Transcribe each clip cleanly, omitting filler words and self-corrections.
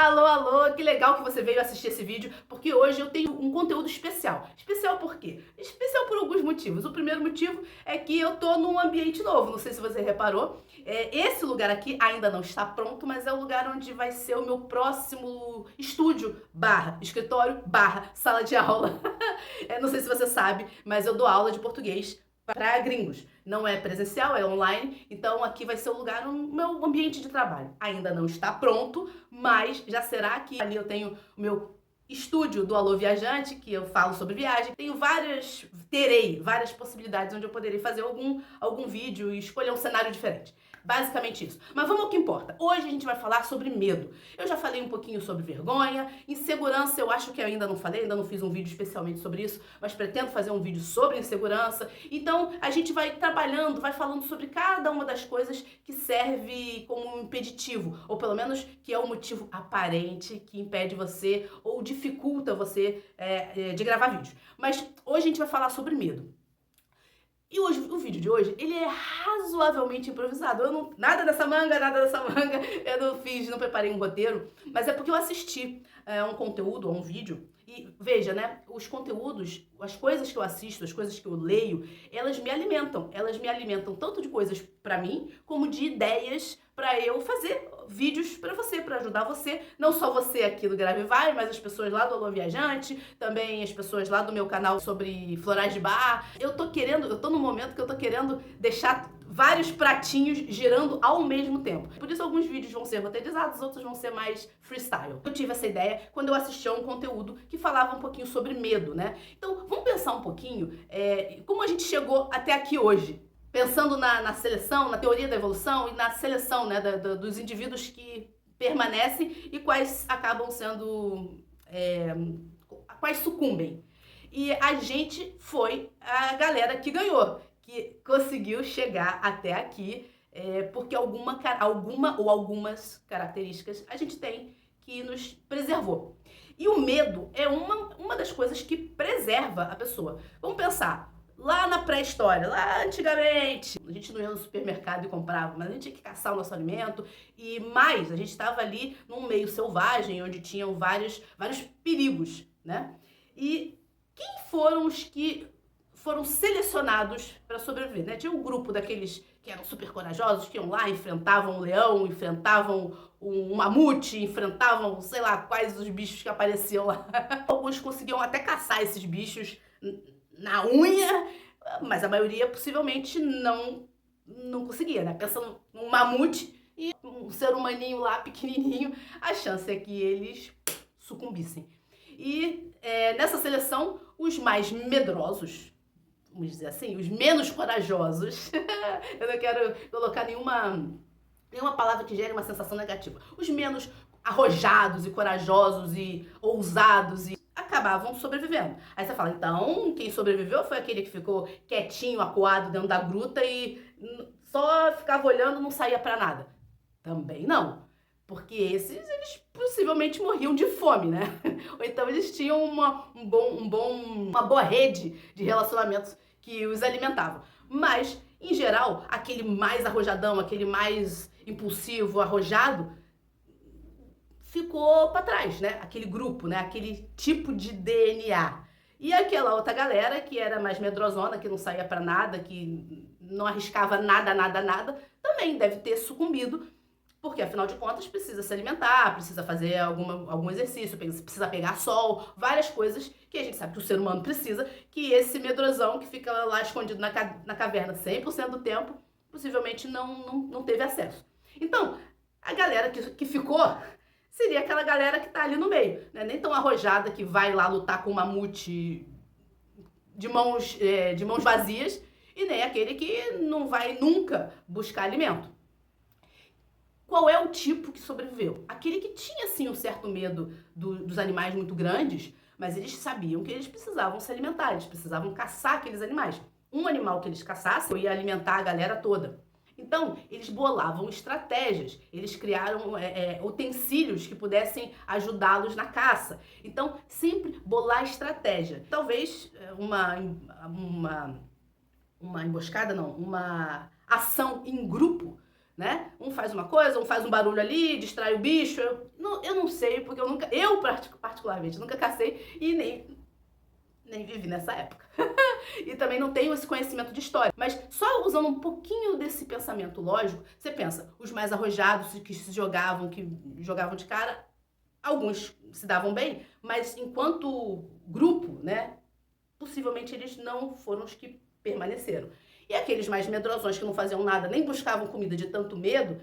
Alô, alô, que legal que você veio assistir esse vídeo, porque hoje eu tenho um conteúdo especial. Especial por quê? Especial por alguns motivos. O primeiro motivo é que eu tô num ambiente novo, não sei se você reparou. Esse lugar aqui ainda não está pronto, mas é o lugar onde vai ser o meu próximo estúdio, barra escritório, barra sala de aula. Não sei se você sabe, mas eu dou aula de português para gringos. Não é presencial, é online, então aqui vai ser o lugar, o meu ambiente de trabalho. Ainda não está pronto, mas já será que ali eu tenho o meu estúdio do Alô Viajante, que eu falo sobre viagem. Terei várias possibilidades onde eu poderei fazer algum vídeo e escolher um cenário diferente. Basicamente isso. Mas vamos ao que importa. Hoje a gente vai falar sobre medo. Eu já falei um pouquinho sobre vergonha, insegurança eu acho que eu ainda não falei, ainda não fiz um vídeo especialmente sobre isso, mas pretendo fazer um vídeo sobre insegurança. Então a gente vai trabalhando, vai falando sobre cada uma das coisas que serve como um impeditivo, ou pelo menos que é o motivo aparente que impede você ou dificulta você de gravar vídeos. Mas hoje a gente vai falar sobre medo. E hoje, o vídeo de hoje, ele é razoavelmente improvisado. Nada dessa manga, eu não preparei um roteiro, mas é porque eu assisti um conteúdo, um vídeo, e veja, né, os conteúdos, as coisas que eu assisto, as coisas que eu leio, elas me alimentam tanto de coisas pra mim, como de ideias pra eu fazer vídeos pra você, pra ajudar você, não só você aqui do Grave Vai, mas as pessoas lá do Alô Viajante, também as pessoas lá do meu canal sobre florais de bar. Eu tô num momento que eu tô querendo deixar vários pratinhos girando ao mesmo tempo. Por isso alguns vídeos vão ser roteirizados, outros vão ser mais freestyle. Eu tive essa ideia quando eu assisti a um conteúdo que falava um pouquinho sobre medo, né? Então vamos pensar um pouquinho como a gente chegou até aqui hoje. Pensando na seleção, na teoria da evolução e na seleção, né, dos indivíduos que permanecem e quais acabam sendo, quais sucumbem. E a gente foi a galera que ganhou, que conseguiu chegar até aqui, porque alguma ou algumas características a gente tem que nos preservou. E o medo é uma das coisas que preserva a pessoa. Vamos pensar. Lá na pré-história, lá antigamente, a gente não ia no supermercado e comprava, mas a gente tinha que caçar o nosso alimento e mais, a gente estava ali num meio selvagem, onde tinham vários perigos, né? E quem foram os que foram selecionados para sobreviver, né? Tinha um grupo daqueles que eram super corajosos, que iam lá, enfrentavam um leão, enfrentavam um mamute, enfrentavam, sei lá, quais os bichos que apareciam lá. Alguns conseguiam até caçar esses bichos na unha, mas a maioria possivelmente não conseguia, né? Pensando num mamute e um ser humaninho lá pequenininho, a chance é que eles sucumbissem. E nessa seleção, os mais medrosos, vamos dizer assim, os menos corajosos, eu não quero colocar nenhuma palavra que gere uma sensação negativa, os menos arrojados e corajosos e ousados e acabavam sobrevivendo. Aí você fala, então, quem sobreviveu foi aquele que ficou quietinho, acuado dentro da gruta e só ficava olhando, não saía pra nada. Também não. Porque eles possivelmente morriam de fome, né? Ou então eles tinham uma boa rede de relacionamentos que os alimentavam. Mas, em geral, aquele mais arrojadão, aquele mais impulsivo, arrojado, ficou pra trás, né? Aquele grupo, né? Aquele tipo de DNA. E aquela outra galera que era mais medrosona, que não saía pra nada, que não arriscava nada, também deve ter sucumbido, porque afinal de contas precisa se alimentar, precisa fazer algum exercício, precisa pegar sol, várias coisas que a gente sabe que o ser humano precisa, que esse medrosão que fica lá escondido na caverna 100% do tempo, possivelmente não teve acesso. Então, a galera que ficou seria aquela galera que tá ali no meio, né? Nem tão arrojada que vai lá lutar com um mamute de mãos vazias, e nem aquele que não vai nunca buscar alimento. Qual é o tipo que sobreviveu? Aquele que tinha, sim, um certo medo dos animais muito grandes, mas eles sabiam que eles precisavam se alimentar, eles precisavam caçar aqueles animais. Um animal que eles caçassem ia alimentar a galera toda. Então, eles bolavam estratégias, eles criaram utensílios que pudessem ajudá-los na caça. Então, sempre bolar estratégia. Talvez uma emboscada, não, uma ação em grupo né? Um faz uma coisa, um faz um barulho ali, distrai o bicho. Eu não sei, porque eu particularmente nunca cacei e nem vivi nessa época. E também não tenho esse conhecimento de história. Mas só usando um pouquinho desse pensamento lógico, você pensa, os mais arrojados que jogavam de cara, alguns se davam bem, mas enquanto grupo, né, possivelmente eles não foram os que permaneceram. E aqueles mais medrosões que não faziam nada, nem buscavam comida de tanto medo,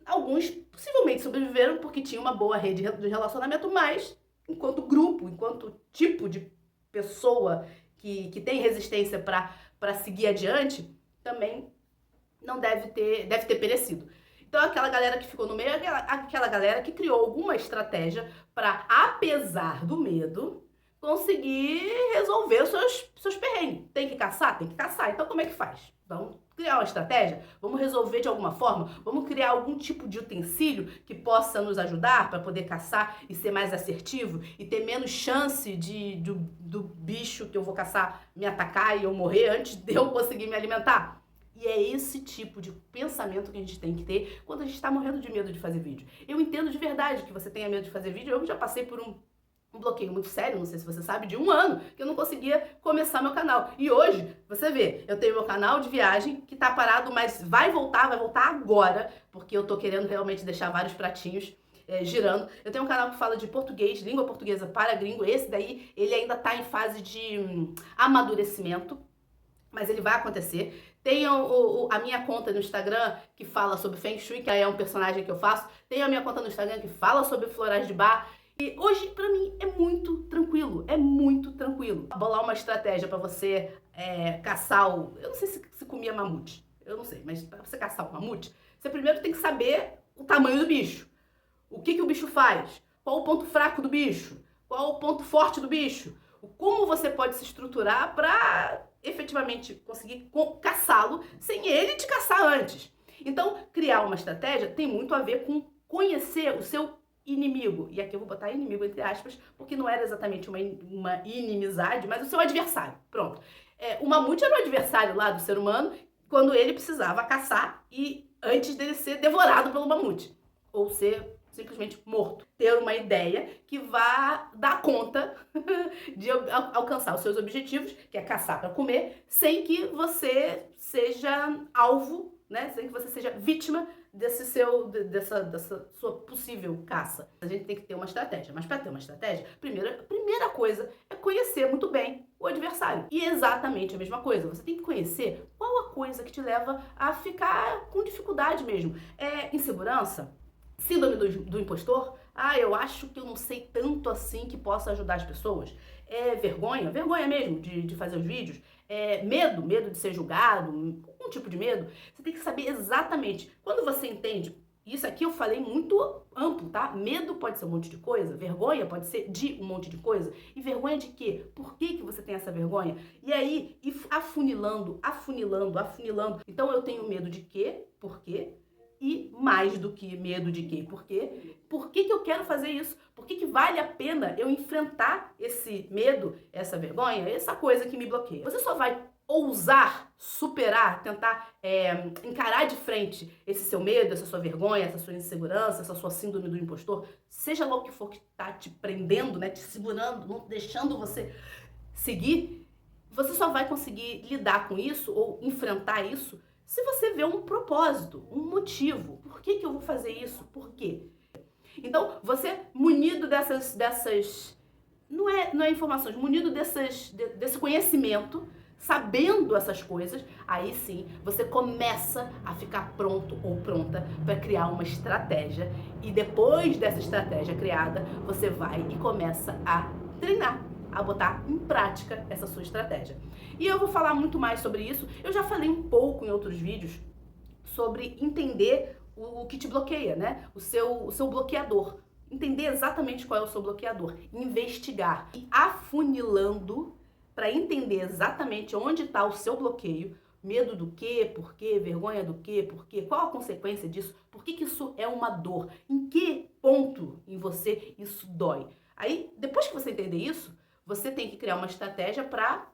alguns possivelmente sobreviveram porque tinham uma boa rede de relacionamento, mas enquanto grupo, enquanto tipo de pessoa que tem resistência para seguir adiante, também não deve ter perecido. Então aquela galera que ficou no meio, aquela galera que criou alguma estratégia para, apesar do medo, conseguir resolver os seus perrengues. Tem que caçar? Tem que caçar. Então como é que faz? Vamos criar uma estratégia? Vamos resolver de alguma forma? Vamos criar algum tipo de utensílio que possa nos ajudar para poder caçar e ser mais assertivo e ter menos chance do bicho que eu vou caçar me atacar e eu morrer antes de eu conseguir me alimentar? E é esse tipo de pensamento que a gente tem que ter quando a gente está morrendo de medo de fazer vídeo. Eu entendo de verdade que você tenha medo de fazer vídeo. Eu já passei por um bloqueio muito sério, não sei se você sabe, de 1 ano, que eu não conseguia começar meu canal. E hoje, você vê, eu tenho meu canal de viagem, que tá parado, mas vai voltar agora, porque eu tô querendo realmente deixar vários pratinhos girando. Eu tenho um canal que fala de português, língua portuguesa para gringo. Esse daí, ele ainda tá em fase de amadurecimento, mas ele vai acontecer. Tem a minha conta no Instagram que fala sobre Feng Shui, que é um personagem que eu faço. Tem a minha conta no Instagram que fala sobre florais de bar. E hoje, pra mim, é muito tranquilo. É muito tranquilo. Bolar uma estratégia pra você caçar eu não sei se comia mamute. Eu não sei, mas pra você caçar o mamute, você primeiro tem que saber o tamanho do bicho. O que o bicho faz? Qual o ponto fraco do bicho? Qual o ponto forte do bicho? Como você pode se estruturar pra efetivamente conseguir caçá-lo sem ele te caçar antes. Então, criar uma estratégia tem muito a ver com conhecer o seu inimigo. E aqui eu vou botar inimigo entre aspas, porque não era exatamente uma inimizade, mas o seu adversário. Pronto. O mamute era o adversário lá do ser humano quando ele precisava caçar e antes dele ser devorado pelo mamute. Ou ser simplesmente morto. Ter uma ideia que vá dar conta de alcançar os seus objetivos, que é caçar para comer, sem que você seja alvo, né? Sem que você seja vítima dessa sua possível caça. A gente tem que ter uma estratégia, mas para ter uma estratégia, a primeira coisa é conhecer muito bem o adversário. E exatamente a mesma coisa, você tem que conhecer qual a coisa que te leva a ficar com dificuldade mesmo. Insegurança? Síndrome do impostor? Eu acho que eu não sei tanto assim que possa ajudar as pessoas. Vergonha mesmo de fazer os vídeos. Medo de ser julgado, um tipo de medo. Você tem que saber exatamente. Quando você entende, isso aqui eu falei muito amplo, tá? Medo pode ser um monte de coisa, vergonha pode ser de um monte de coisa. E vergonha de quê? Por que você tem essa vergonha? E aí, afunilando. Então eu tenho medo de quê? Por quê? E mais do que medo de quê? Por quê? Por que eu quero fazer isso? Por que vale a pena eu enfrentar esse medo, essa vergonha, essa coisa que me bloqueia? Você só vai ousar, superar, tentar encarar de frente esse seu medo, essa sua vergonha, essa sua insegurança, essa sua síndrome do impostor, seja lá o que for que tá te prendendo, né, te segurando, não deixando você seguir, você só vai conseguir lidar com isso ou enfrentar isso se você vê um propósito, um motivo. Por que eu vou fazer isso? Por quê? Então, você munido dessas não é informações, munido desse conhecimento, sabendo essas coisas, aí sim você começa a ficar pronto ou pronta para criar uma estratégia. E depois dessa estratégia criada, você vai e começa a treinar, a botar em prática essa sua estratégia. E eu vou falar muito mais sobre isso. Eu já falei um pouco em outros vídeos sobre entender o que te bloqueia, né? O seu bloqueador. Entender exatamente qual é o seu bloqueador. Investigar. E afunilando para entender exatamente onde está o seu bloqueio. Medo do quê? Por quê? Vergonha do quê? Por quê? Qual a consequência disso? Por que isso é uma dor? Em que ponto em você isso dói? Aí, depois que você entender isso, você tem que criar uma estratégia para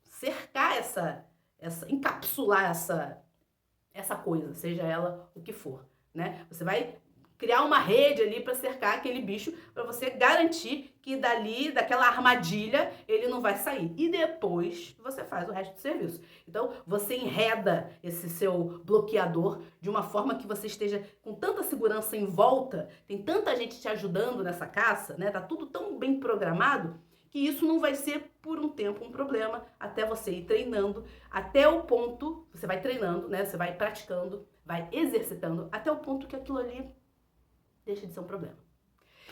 cercar encapsular essa coisa, seja ela o que for, né? Você vai criar uma rede ali para cercar aquele bicho, para você garantir que dali, daquela armadilha, ele não vai sair. E depois você faz o resto do serviço. Então, você enreda esse seu bloqueador de uma forma que você esteja com tanta segurança em volta, tem tanta gente te ajudando nessa caça, né? Tá tudo tão bem programado que isso não vai ser por um tempo um problema até você ir treinando, até o ponto, você vai treinando, né? Você vai praticando, vai exercitando, até o ponto que aquilo ali deixa de ser um problema.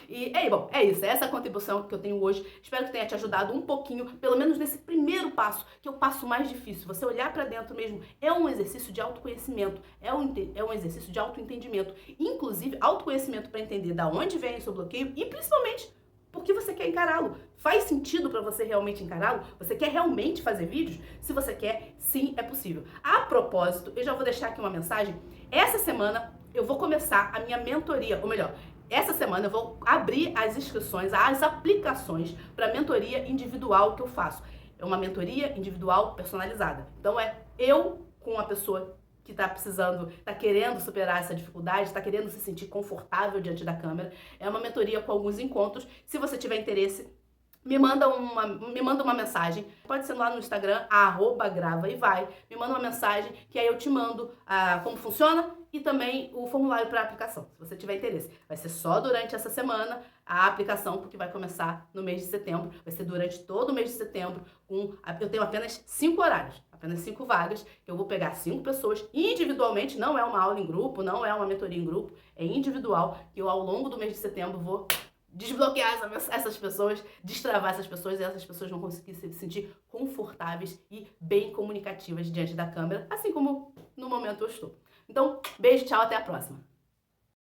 E bom, é isso, é essa a contribuição que eu tenho hoje. Espero que tenha te ajudado um pouquinho, pelo menos nesse primeiro passo, que é o passo mais difícil. Você olhar para dentro mesmo é um exercício de autoconhecimento, é um exercício de autoentendimento. Inclusive, autoconhecimento para entender da onde vem o seu bloqueio e principalmente por que você quer encará-lo. Faz sentido para você realmente encará-lo? Você quer realmente fazer vídeos? Se você quer, sim, é possível. A propósito, eu já vou deixar aqui uma mensagem. Essa semana eu vou começar a minha mentoria, ou melhor, essa semana eu vou abrir as inscrições, as aplicações para a mentoria individual que eu faço. É uma mentoria individual personalizada. Então é eu com a pessoa que está precisando, está querendo superar essa dificuldade, está querendo se sentir confortável diante da câmera. É uma mentoria com alguns encontros. Se você tiver interesse, me manda uma mensagem, pode ser lá no Instagram, @grava-e-vai, me manda uma mensagem que aí eu te mando como funciona e também o formulário para aplicação, se você tiver interesse. Vai ser só durante essa semana a aplicação, porque vai começar no mês de setembro, vai ser durante todo o mês de setembro, eu tenho apenas 5 horários, apenas 5 vagas, que eu vou pegar 5 pessoas individualmente, não é uma aula em grupo, não é uma mentoria em grupo, é individual, que eu ao longo do mês de setembro vou desbloquear essas pessoas, destravar essas pessoas, e essas pessoas vão conseguir se sentir confortáveis e bem comunicativas diante da câmera, assim como no momento eu estou. Então, beijo, tchau, até a próxima.